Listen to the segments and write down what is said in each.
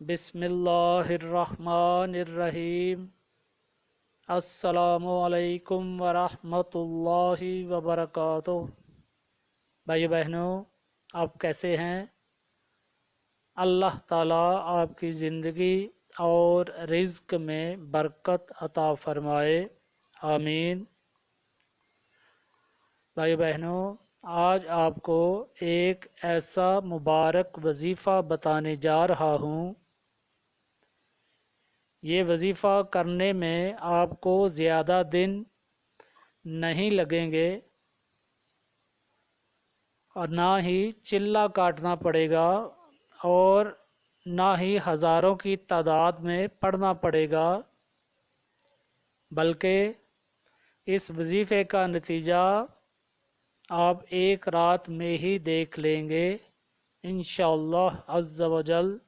बिस्मिल्लाहिर्रहमानिर्रहीम। अस्सलामुअलैकुम वरहमतुल्लाहि वबरकातुहू। भाई बहनों, आप कैसे हैं? अल्लाह ताला आपकी ज़िंदगी और रिज़्क में बरकत अता फ़रमाए, आमीन। भाई बहनों, आज आपको एक ऐसा मुबारक वजीफ़ा बताने जा रहा हूँ। ये वजीफ़ा करने में आपको ज़्यादा दिन नहीं लगेंगे और ना ही चिल्ला काटना पड़ेगा और ना ही हज़ारों की तादाद में पढ़ना पड़ेगा, बल्कि इस वजीफ़े का नतीजा आप एक रात में ही देख लेंगे इंशाअल्लाह अज़्ज़ व जल।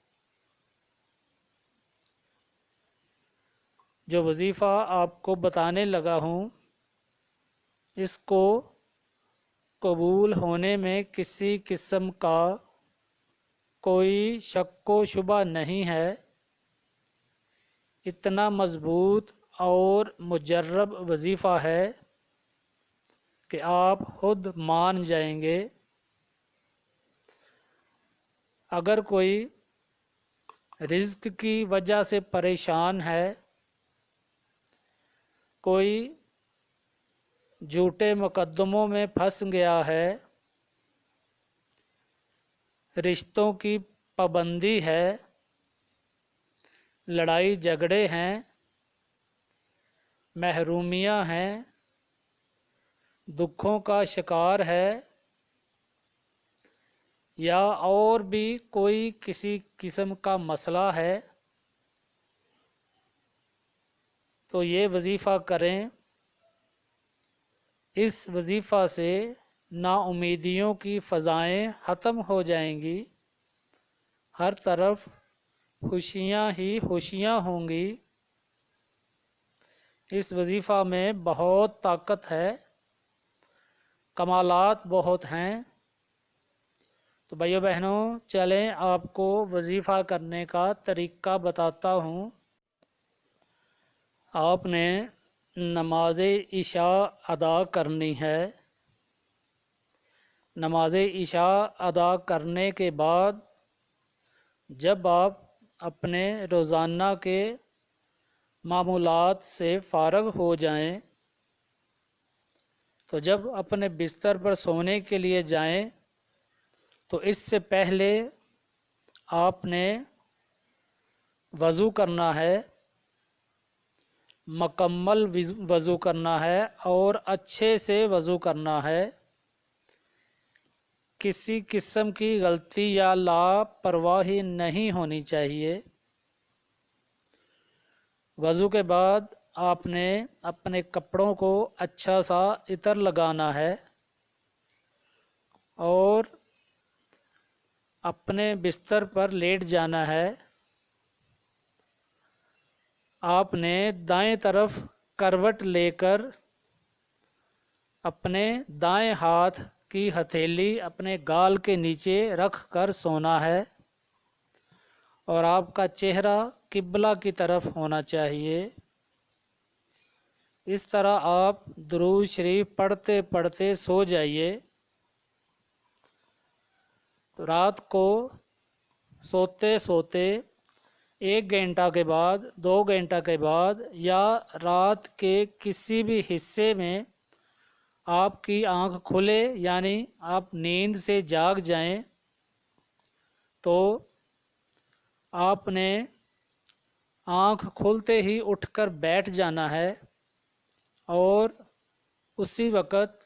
जो वजीफ़ा आपको बताने लगा हूँ, इसको कबूल होने में किसी किस्म का कोई शक व शुबा नहीं है। इतना मज़बूत और मुजर्रब वजीफ़ा है कि आप खुद मान जाएंगे। अगर कोई रिज़्क की वजह से परेशान है, कोई झूठे मुकद्दमों में फंस गया है, रिश्तों की पाबंदी है, लड़ाई झगड़े हैं, महरूमियाँ हैं, दुखों का शिकार है, या और भी कोई किसी किस्म का मसला है, तो ये वजीफ़ा करें। इस वजीफ़ा से नाउमीदियों की फ़ज़ाएँ ख़त्म हो जाएंगी, हर तरफ खुशियाँ ही खुशियाँ होंगी। इस वजीफ़ा में बहुत ताकत है, कमालात बहुत हैं। तो भाइयों बहनों, चलें आपको वजीफ़ा करने का तरीक़ा बताता हूँ। आपने नमाज इशा अदा करनी है। नमाज इशा अदा करने के बाद जब आप अपने रोज़ाना के मामूलात से फ़ारग हो जाएं, तो जब अपने बिस्तर पर सोने के लिए जाएं, तो इससे पहले आपने वज़ू करना है, मुकम्मल वज़ू करना है और अच्छे से वज़ू करना है। किसी किस्म की गलती या लापरवाही नहीं होनी चाहिए। वज़ू के बाद आपने अपने कपड़ों को अच्छा सा इतर लगाना है और अपने बिस्तर पर लेट जाना है। आपने दाएं तरफ करवट लेकर अपने दाएं हाथ की हथेली अपने गाल के नीचे रख कर सोना है और आपका चेहरा किबला की तरफ होना चाहिए। इस तरह आप दुरूद शरीफ पढ़ते पढ़ते सो जाइए। तो रात को सोते सोते 1 घंटा के बाद, 2 घंटा के बाद या रात के किसी भी हिस्से में आपकी आंख खुले, यानी आप नींद से जाग जाएं, तो आपने आंख खुलते ही उठकर बैठ जाना है और उसी वक़्त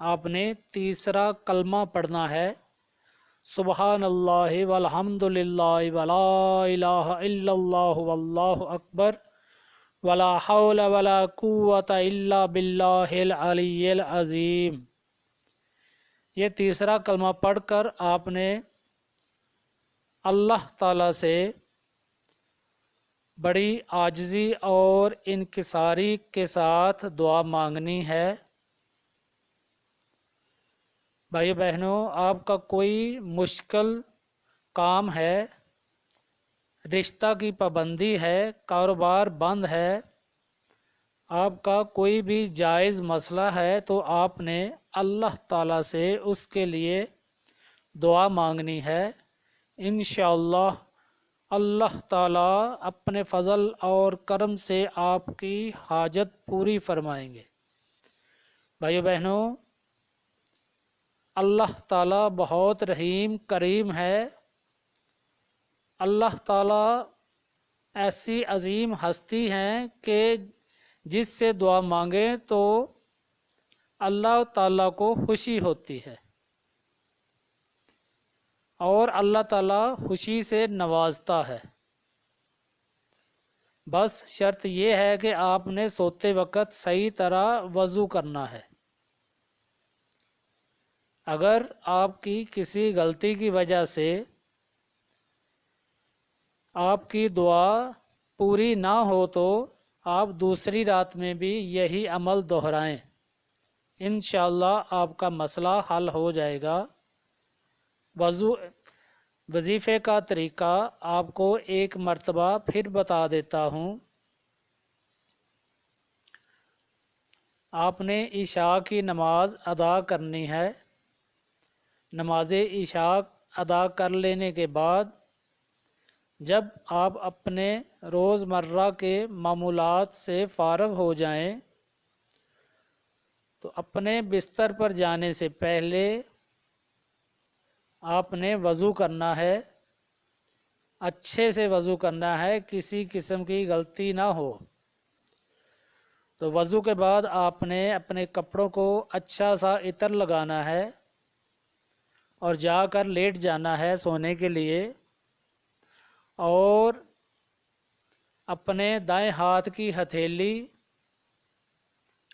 आपने तीसरा कलमा पढ़ना है, सुबहानल्लाहि वल्हम्दुलिल्लाहि वला इलाहा इल्लल्लाहु वल्लाहु अकबर वला हौला वला कुव्वता इल्ला बिल्लाहिल अलिय्यिल अज़ीम। ये तीसरा कलमा पढ़कर आपने अल्लाह ताला से बड़ी आजिज़ी और इनकिसारी के साथ दुआ मांगनी है। भाई बहनों, आपका कोई मुश्किल काम है, रिश्ता की पाबंदी है, कारोबार बंद है, आपका कोई भी जायज़ मसला है, तो आपने अल्लाह ताला से उसके लिए दुआ मांगनी है। इंशाअल्लाह अल्लाह ताला अपने फ़ज़ल और करम से आपकी हाजत पूरी फरमाएंगे। भाइयों बहनों, अल्लाह ताला बहुत रहीम करीम है। अल्लाह ताला ऐसी अजीम हस्ती हैं कि जिससे दुआ मांगे तो अल्लाह ताला को खुशी होती है और अल्लाह ताला खुशी से नवाजता है। बस शर्त ये है कि आपने सोते वक्त सही तरह वज़ू करना है। अगर आपकी किसी गलती की वजह से आपकी दुआ पूरी ना हो तो आप दूसरी रात में भी यही अमल दोहराएं। इंशाअल्लाह आपका मसला हल हो जाएगा। वजीफ़े का तरीक़ा आपको एक मर्तबा फिर बता देता हूँ। आपने इशा की नमाज अदा करनी है। नमाज इशा अदा कर लेने के बाद जब आप अपने रोज़मर्रा के मामूलात से फ़ारग हो जाएं, तो अपने बिस्तर पर जाने से पहले आपने वज़ू करना है। अच्छे से वज़ू करना है, किसी किस्म की गलती ना हो। तो वज़ू के बाद आपने अपने कपड़ों को अच्छा सा इतर लगाना है और जाकर लेट जाना है सोने के लिए, और अपने दाएं हाथ की हथेली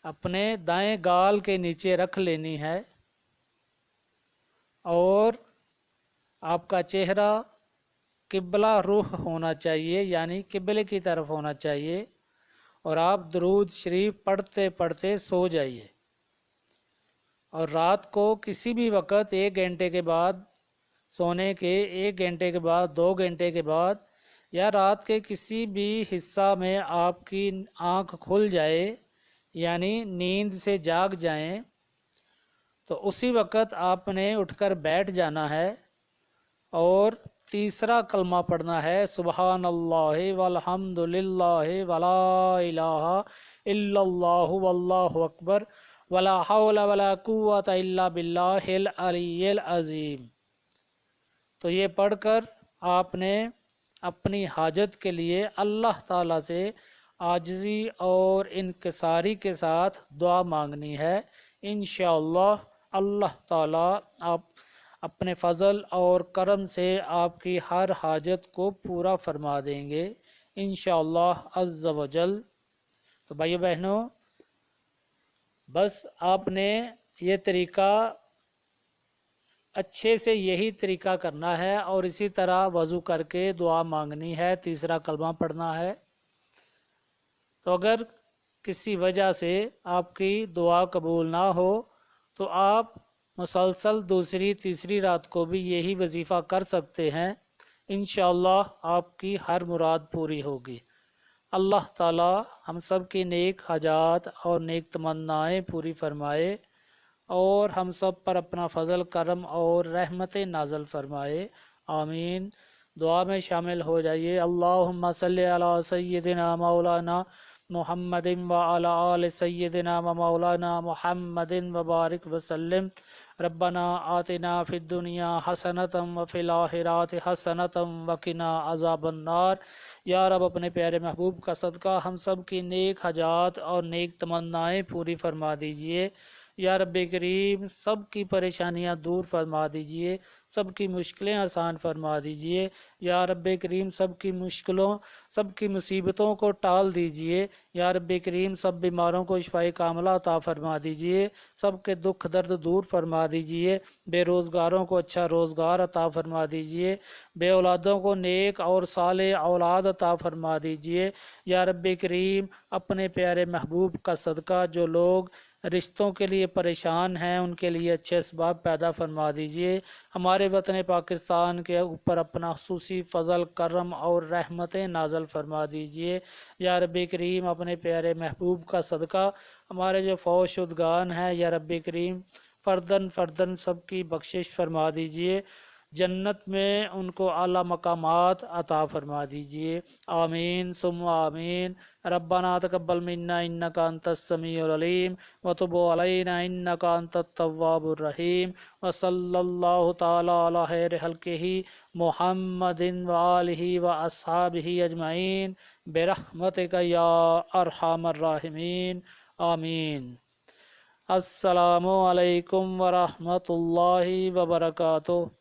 अपने दाएं गाल के नीचे रख लेनी है और आपका चेहरा किबला रुख होना चाहिए, यानी किबले की तरफ होना चाहिए, और आप दरूद शरीफ पढ़ते पढ़ते सो जाइए। और रात को किसी भी वक्त 1 घंटे के बाद, सोने के 1 घंटे के बाद, 2 घंटे के बाद, या रात के किसी भी हिस्सा में आपकी आँख खुल जाए, यानी नींद से जाग जाएं, तो उसी वक्त आपने उठकर बैठ जाना है और तीसरा कलमा पढ़ना है, सुबहानल्लाह वल्हम्दुलिल्लाह वला इलाहा इल्लल्लाहु वल्लाहु अकबर वला हौला वला कुव्वता इल्ला बिल्लाहिल अलिय्यिल अज़ीम। तो ये पढ़कर आपने अपनी हाजत के लिए अल्लाह ताला से आजिज़ी और इनकिसारी के साथ दुआ मांगनी है। इंशाअल्लाह अल्लाह ताला आप अपने फ़ज़ल और करम से आपकी हर हाजत को पूरा फरमा देंगे इंशाअल्लाह अज़्ज़ व जल। तो भाइयों बहनों, बस आपने ये तरीक़ा अच्छे से यही तरीक़ा करना है और इसी तरह वज़ू करके दुआ मांगनी है, तीसरा कलमा पढ़ना है। तो अगर किसी वजह से आपकी दुआ कबूल ना हो तो आप मुसलसल दूसरी तीसरी रात को भी यही वजीफ़ा कर सकते हैं। इंशाअल्लाह आपकी हर मुराद पूरी होगी। अल्लाह ताला हम सब की नेक हाजात और नेक तमन्नाएँ पूरी फरमाए और हम सब पर अपना फ़ज़ल करम और रहमत नाज़ल फरमाए। आमीन। दुआ में शामिल हो जाइए। अल्लाहुम्मा सल्ली अला सय्यिदिना मौलाना मुहम्मदिन व अला आलि सय्यिदिना व मौलाना मुहम्मदिन व बारिक वसल्लम। रब्बना आतिना फ़िद दुनिया हसनतम व फ़िल आखिराति हसनतम व क़िना अज़ाबन्नार। या रब, अपने प्यारे महबूब का सदका हम सब की नेक हजात और नेक तमन्नाएँ पूरी फरमा दीजिए। या रब्बे करीम, सब की परेशानियां दूर फरमा दीजिए, सब की मुश्किलें आसान फरमा दीजिए। या रब्बे करीम, सब की मुश्किलों, सब की मुसीबतों को टाल दीजिए। या रब्बे करीम, सब बीमारों को शिफाए कामला अता फरमा दीजिए, सब के दुख दर्द दूर फरमा दीजिए। बेरोज़गारों को अच्छा रोज़गार अता फरमा दीजिए, बे औलादों को नेक और साले औलाद अता फरमा दीजिए। या रब्बे करीम, अपने प्यारे महबूब का सदका जो लोग رشتوں کے لیے پریشان ہیں ان کے لیے اچھے اسباب پیدا فرما دیجئے۔ ہمارے وطن پاکستان کے اوپر اپنا خصوصی فضل کرم اور رحمتیں نازل فرما دیجئے۔ یا رب کریم اپنے پیارے محبوب کا صدقہ ہمارے جو فوت شدگان ہیں یا رب کریم فردن فردن سب کی بخشش فرما دیجئے، جنت میں ان کو اعلیٰ مقامات عطا فرما دیجئے، آمین ثم آمین۔ ربنا تقبل منا انک انت السمیع العلیم وتب علینا انک انت التواب الرحیم، وصلی اللہ تعالی علی خیر خلقہ محمد وآلہ واصحابہ اجمعین برحمتک یا ارحم الراحمین، آمین۔ السلام علیکم ورحمۃ اللہ وبرکاتہ۔